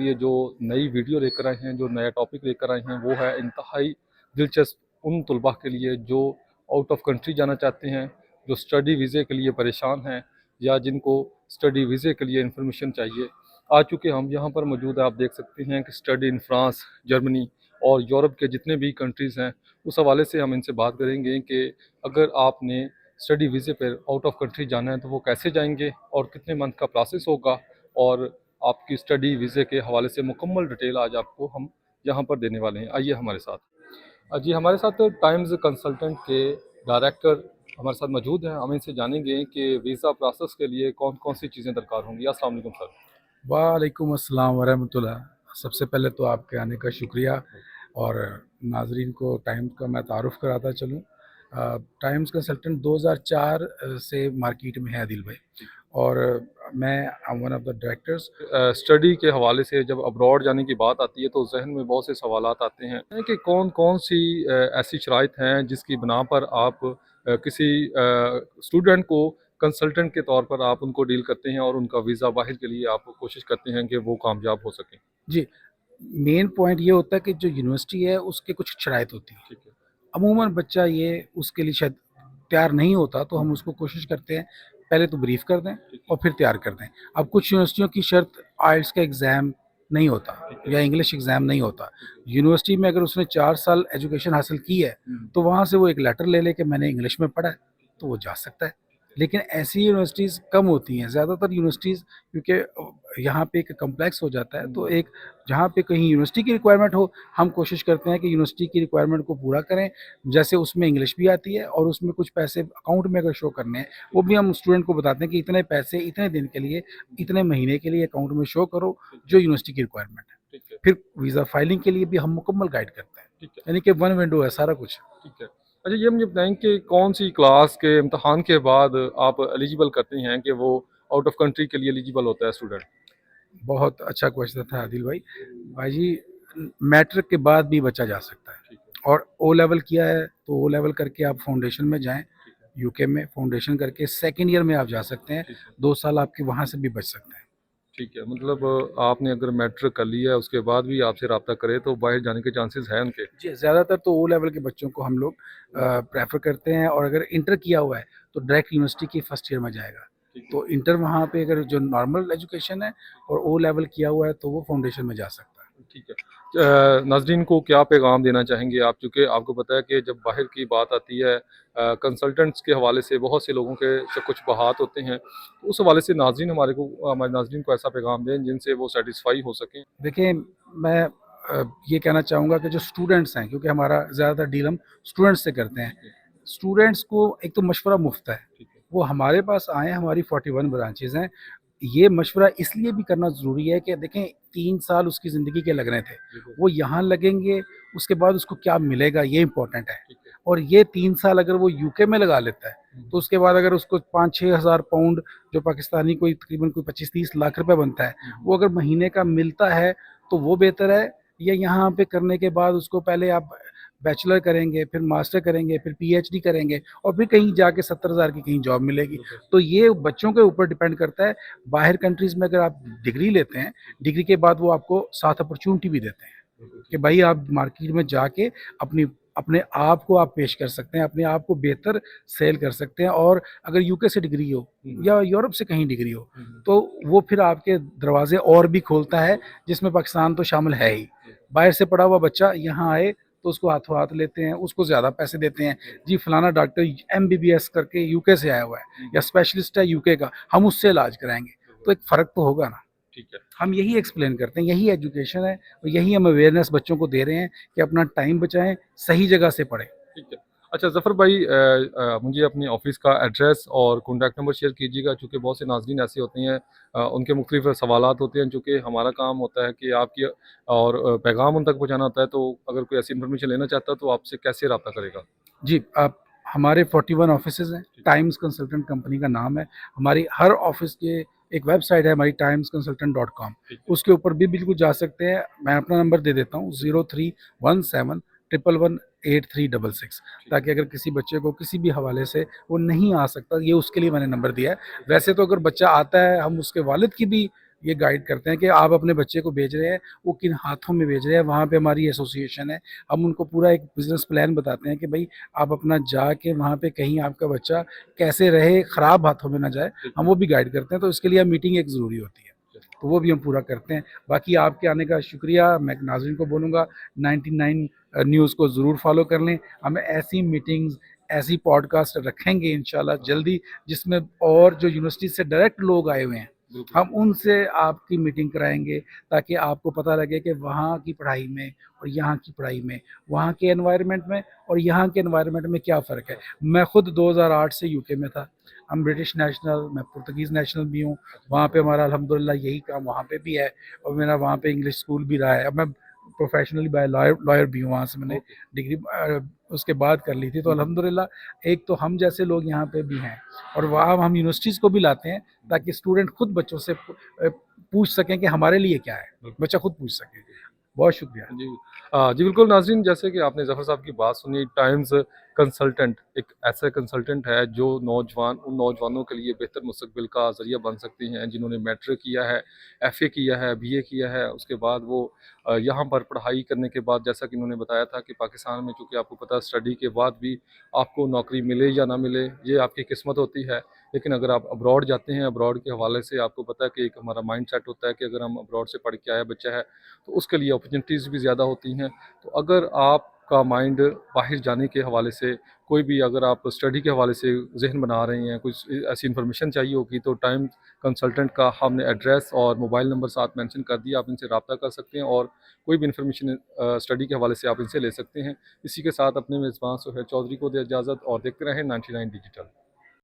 ये जो नई वीडियो लेकर आए हैं, जो नया टॉपिक लेकर आए हैं, वो है इंतहाई दिलचस्प उन तलबा के लिए जो आउट ऑफ कंट्री जाना चाहते हैं, जो स्टडी वीज़े के लिए परेशान हैं या जिनको स्टडी वीज़े के लिए इंफॉर्मेशन चाहिए। आ चुके हम यहाँ पर मौजूद है, आप देख सकते हैं कि स्टडी इन फ्रांस, जर्मनी और यूरोप के जितने भी कंट्रीज़ हैं, उस हवाले से हम इनसे बात करेंगे कि अगर आपने स्टडी वीज़े पर आउट ऑफ कंट्री जाना है तो वो कैसे जाएंगे और कितने मंथ का प्रोसेस होगा, और आपकी स्टडी वीज़े के हवाले से मुकम्मल डिटेल आज आपको हम यहाँ पर देने वाले हैं। आइए हमारे साथ। जी, हमारे साथ टाइम्स कंसल्टेंट के डायरेक्टर हमारे साथ मौजूद हैं। हम इनसे जानेंगे कि वीज़ा प्रोसेस के लिए कौन कौन सी चीज़ें दरकार होंगी। अस्सलाम वालेकुम सर। वालेकुम अस्सलाम वरहमतुल्लाह। सबसे पहले तो आपके आने का शुक्रिया, और नाजरीन को टाइम्स का मैं तारुफ़ कराता चलूँ। टाइम्स कंसल्टेंट 2004 से मार्केट में है आदिल भाई, और मैं one of the directors. Study के हवाले से जब अब्रॉड जाने की बात आती है तो जहन में बहुत से सवालात आते हैं कि कौन कौन सी ऐसी शराइत हैं जिसकी बिना पर आप किसी स्टूडेंट को कंसल्टेंट के तौर पर आप उनको डील करते हैं और उनका वीज़ा बाहर के लिए आप कोशिश करते हैं कि वो कामयाब हो सकें। जी, मेन पॉइंट ये होता है कि जो यूनिवर्सिटी है उसके कुछ शराइत होती हैं। ठीक है। अमूमन बच्चा ये उसके लिए शायद तैयार नहीं होता, तो हम उसको कोशिश करते हैं पहले तो ब्रीफ कर दें और फिर तैयार कर दें। अब कुछ यूनिवर्सिटियों की शर्त आइल्स का एग्ज़ाम नहीं होता या इंग्लिश एग्ज़ाम नहीं होता। यूनिवर्सिटी में अगर उसने 4 साल एजुकेशन हासिल की है तो वहाँ से वो एक लेटर ले कि मैंने इंग्लिश में पढ़ा है, तो वो जा सकता है। लेकिन ऐसी यूनिवर्सिटीज़ कम होती हैं। ज़्यादातर यूनिवर्सिटीज़, क्योंकि यहाँ पे एक कम्प्लेक्स हो जाता है, तो एक जहाँ पे कहीं यूनिवर्सिटी की रिक्वायरमेंट हो, हम कोशिश करते हैं कि यूनिवर्सिटी की रिक्वायरमेंट को पूरा करें। जैसे उसमें इंग्लिश भी आती है और उसमें कुछ पैसे अकाउंट में अगर शो करने हैं, वो भी हम स्टूडेंट को बताते हैं कि इतने पैसे इतने दिन के लिए, इतने महीने के लिए अकाउंट में शो करो, जो यूनिवर्सिटी की रिक्वायरमेंट है। ठीक है। फिर वीज़ा फाइलिंग के लिए भी हम मुकम्मल गाइड करते हैं, ठीक है। यानी कि वन विंडो है सारा कुछ। ठीक है। अच्छा, ये मुझे बताएं कि कौन सी क्लास के इम्तहान के बाद आप एलिजिबल करते हैं कि वो आउट ऑफ कंट्री के लिए एलिजिबल होता है स्टूडेंट? बहुत अच्छा क्वेश्चन था आदिल भाई। भाई जी, मैट्रिक के बाद भी बच्चा जा सकता है, ठीक है। और ओ लेवल किया है तो ओ लेवल करके आप फाउंडेशन में जाएं। यूके में फाउंडेशन करके सेकेंड ईयर में आप जा सकते हैं। 2 साल आपके वहाँ से भी बच सकते हैं। ठीक है, मतलब आपने अगर मैट्रिक कर लिया है उसके बाद भी आपसे रब्ता करे तो बाहर जाने के चांसेस हैं उनके? जी, ज़्यादातर तो ओ लेवल के बच्चों को हम लोग प्रेफर करते हैं, और अगर इंटर किया हुआ है तो डायरेक्ट यूनिवर्सिटी की फर्स्ट ईयर में जाएगा। तो इंटर वहाँ पे अगर जो नॉर्मल एजुकेशन है और ओ लेवल किया हुआ है तो वो फाउंडेशन में जा सकता है। ठीक है। नाज़रीन को क्या पैगाम देना चाहेंगे आप, चूँकि आपको पता है कि जब बाहर की बात आती है कंसल्टेंट्स के हवाले से बहुत से लोगों के कुछ बहात होते हैं, तो उस हवाले से हमारे नाज़रीन को ऐसा पैगाम दें जिनसे वो सेटिस्फाई हो सकें। देखिए, मैं ये कहना चाहूँगा कि जो स्टूडेंट्स हैं, क्योंकि हमारा ज़्यादातर डील हम स्टूडेंट्स से करते हैं, स्टूडेंट्स को एक तो मशवरा मुफ्त है। ठीक है। वो हमारे पास आएँ, हमारी 41 ब्रांचेज़ हैं। ये मशवरा इसलिए भी करना ज़रूरी है कि देखें, 3 साल उसकी ज़िंदगी के लगने थे, वो यहाँ लगेंगे, उसके बाद उसको क्या मिलेगा ये इम्पोर्टेंट है। और ये 3 साल अगर वो यूके में लगा लेता है तो उसके बाद अगर उसको 5-6 हज़ार पाउंड, जो पाकिस्तानी कोई तकरीबन कोई 25-30 लाख रुपए बनता है, वो अगर महीने का मिलता है तो वो बेहतर है, या यहाँ पे करने के बाद उसको पहले आप बैचलर करेंगे, फिर मास्टर करेंगे, फिर पीएचडी करेंगे, और फिर कहीं जाके 70,000 की कहीं जॉब मिलेगी। तो ये बच्चों के ऊपर डिपेंड करता है। बाहर कंट्रीज़ में अगर आप डिग्री लेते हैं, डिग्री के बाद वो आपको साथ अपॉर्चुनिटी भी देते हैं कि भाई आप मार्केट में जाके अपने आप को आप पेश कर सकते हैं, अपने आप को बेहतर सेल कर सकते हैं। और अगर यूके से डिग्री हो या यूरोप से कहीं डिग्री हो, तो वो फिर आपके दरवाजे और भी खोलता है, जिसमें पाकिस्तान तो शामिल है ही। बाहर से पढ़ा हुआ बच्चा यहाँ आए तो उसको हाथों हाथ लेते हैं, उसको ज़्यादा पैसे देते हैं। जी फलाना डॉक्टर एमबीबीएस करके यूके से आया हुआ है या स्पेशलिस्ट है यूके का, हम उससे इलाज कराएंगे, तो एक फ़र्क तो होगा ना। ठीक है। हम यही एक्सप्लेन करते हैं, यही एजुकेशन है, और यही हम अवेयरनेस बच्चों को दे रहे हैं कि अपना टाइम बचाएं, सही जगह से पढ़ें। ठीक है। अच्छा ज़फ़र भाई, मुझे अपने ऑफ़िस का एड्रेस और कॉन्टैक्ट नंबर शेयर कीजिएगा, चूँकि बहुत से नाज़रीन ऐसे होते हैं, उनके मुख्तलिफ़ सवालात होते हैं, चूँकि हमारा काम होता है कि आपकी और पैगाम उन तक पहुँचाना होता है, तो अगर कोई ऐसी इन्फॉर्मेशन लेना चाहता है तो आपसे कैसे रब्ता करेगा? जी, आप हमारे 41 ऑफिसेज़ हैं, टाइम्स कंसल्टेंट कंपनी का नाम है। हमारी हर ऑफिस के एक वेबसाइट है हमारी timesconsultant.com, उसके ऊपर भी बिल्कुल जा सकते हैं। मैं अपना नंबर दे देता हूँ 0317118366, ताकि अगर किसी बच्चे को किसी भी हवाले से वो नहीं आ सकता, ये उसके लिए मैंने नंबर दिया है। वैसे तो अगर बच्चा आता है, हम उसके वालिद की भी ये गाइड करते हैं कि आप अपने बच्चे को भेज रहे हैं, वो किन हाथों में भेज रहे हैं। वहाँ पे हमारी एसोसिएशन है, हम उनको पूरा एक बिजनेस प्लान बताते हैं कि भाई आप अपना जाके वहाँ पे कहीं आपका बच्चा कैसे रहे, ख़राब हाथों में ना जाए, हम वो भी गाइड करते हैं। तो इसके लिए मीटिंग एक ज़रूरी होती है, तो वो भी हम पूरा करते हैं। बाकी आपके आने का शुक्रिया। मैं नाज़रीन को बोलूँगा 99 न्यूज़ को ज़रूर फॉलो कर लें। हमें ऐसी मीटिंग्स, ऐसी पॉडकास्ट रखेंगे इंशाल्लाह जल्दी, जिसमें और जो यूनिवर्सिटी से डायरेक्ट लोग आए हुए हैं, हम उनसे आपकी मीटिंग कराएंगे, ताकि आपको पता लगे कि वहाँ की पढ़ाई में और यहाँ की पढ़ाई में, वहाँ के एनवायरनमेंट में और यहाँ के एनवायरनमेंट में क्या फ़र्क है। मैं खुद 2008 से यूके में था, हम ब्रिटिश नेशनल, मैं पुर्तगीज़ नेशनल भी हूँ। वहाँ पे हमारा अल्हम्दुलिल्लाह यही काम वहाँ पे भी है, और मेरा वहाँ पे इंग्लिश स्कूल भी रहा है। अब मैं प्रोफेशनली बाय लॉयर भी हूँ, वहाँ से मैंने डिग्री उसके बाद कर ली थी। तो अल्हम्दुलिल्लाह एक तो हम जैसे लोग यहाँ पे भी हैं, और वहाँ हम यूनिवर्सिटीज़ को भी लाते हैं, ताकि स्टूडेंट खुद बच्चों से पूछ सकें कि हमारे लिए क्या है, बच्चा खुद पूछ सके। बहुत शुक्रिया। जी जी बिल्कुल नाज़रीन, जैसे कि आपने ज़फ़र साहब की बात सुनी, टाइम्स कंसल्टेंट एक ऐसा कंसल्टेंट है जो उन नौजवानों के लिए बेहतर मुस्तकबिल का ज़रिया बन सकती हैं, जिन्होंने मैट्रिक किया है, एफ़ए किया है, बीए किया है। उसके बाद वो यहाँ पर पढ़ाई करने के बाद, जैसा कि उन्होंने बताया था कि पाकिस्तान में चूँकि आपको पता है स्टडी के बाद भी आपको नौकरी मिले या ना मिले, ये आपकी किस्मत होती है। लेकिन अगर आप अब्रॉड जाते हैं, अब्रॉड के हवाले से आपको पता है कि एक हमारा माइंड सेट होता है कि अगर हम अब्रॉड से पढ़ के आया बच्चा है, तो उसके लिए अपॉर्चुनिटीज़ भी ज़्यादा होती हैं। तो अगर आपका माइंड बाहर जाने के हवाले से, कोई भी अगर आप स्टडी के हवाले से ज़हन बना रहे हैं, कुछ ऐसी इन्फॉर्मेशन चाहिए होगी, तो टाइम कंसल्टेंट का हमने एड्रेस और मोबाइल नंबर साथ मेंशन कर दिया, आप इनसे रब्ता कर सकते हैं और कोई भी इन्फॉर्मेशन स्टडी के हवाले से आप इनसे ले सकते हैं। इसी के साथ अपने मेज़बान सुहैल चौधरी को दे इजाज़त, और देखते रहें 99 डिजिटल।